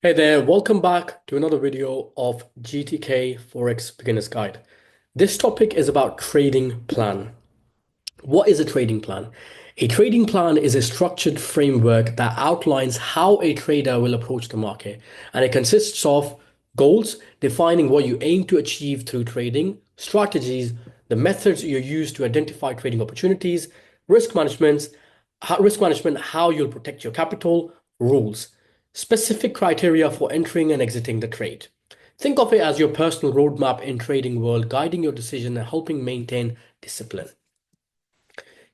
Hey there, welcome back to another video of GTK Forex Beginner's Guide. This topic is about trading plan. What is a trading plan? A trading plan is a structured framework that outlines how a trader will approach the market, and it consists of goals, defining what you aim to achieve through trading, strategies, the methods you use to identify trading opportunities, risk management, how you'll protect your capital, rules, specific criteria for entering and exiting the trade. Think of it as your personal roadmap in trading world, guiding your decision and helping maintain discipline.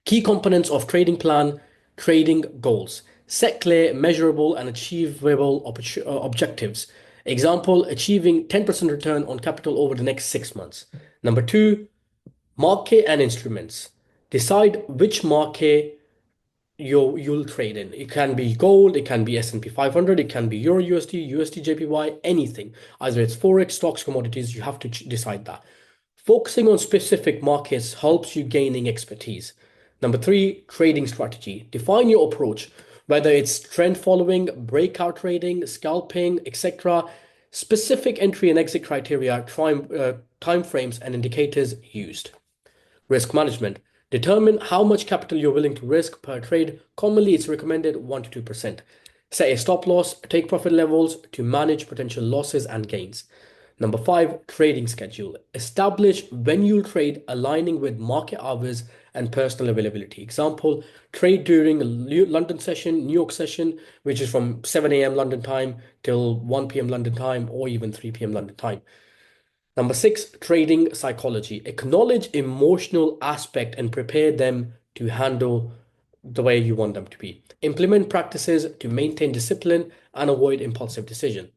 Key components of trading plan, trading goals. Set clear, measurable, and achievable objectives. Example, achieving 10% return on capital over the next 6 months. Number two, market and instruments. Decide which market you'll trade in. It can be gold, it can be S&P 500, it can be Euro USD, USD JPY, anything. Either it's Forex, stocks, commodities, you have to decide that. Focusing on specific markets helps you gaining expertise. Number three, trading strategy. Define your approach, whether it's trend following, breakout trading, scalping, etc. Specific entry and exit criteria, time frames, and indicators used. Risk management. Determine how much capital you're willing to risk per trade. Commonly, it's recommended 1 to 2%. Set a stop loss, take profit levels to manage potential losses and gains. Number five, trading schedule. Establish when you'll trade aligning with market hours and personal availability. Example, trade during London session, New York session, which is from 7 a.m. London time till 1 p.m. London time or even 3 p.m. London time. Number six, trading psychology. Acknowledge emotional aspect and prepare them to handle the way you want them to be. Implement practices to maintain discipline and avoid impulsive decision.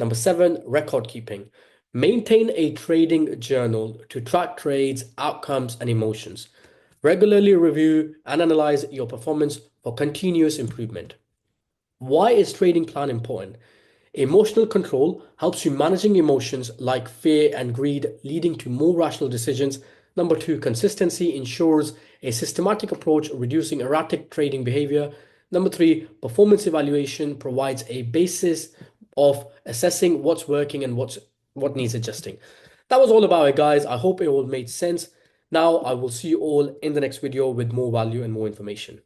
Number seven, record keeping. Maintain a trading journal to track trades, outcomes, and emotions. Regularly review and analyze your performance for continuous improvement. Why is trading plan important? Emotional control helps you managing emotions like fear and greed, leading to more rational decisions. Number two, consistency ensures a systematic approach, reducing erratic trading behavior. Number three, performance evaluation provides a basis of assessing what's working and what needs adjusting. That was all about it, guys. I hope it all made sense. Now I will see you all in the next video with more value and more information.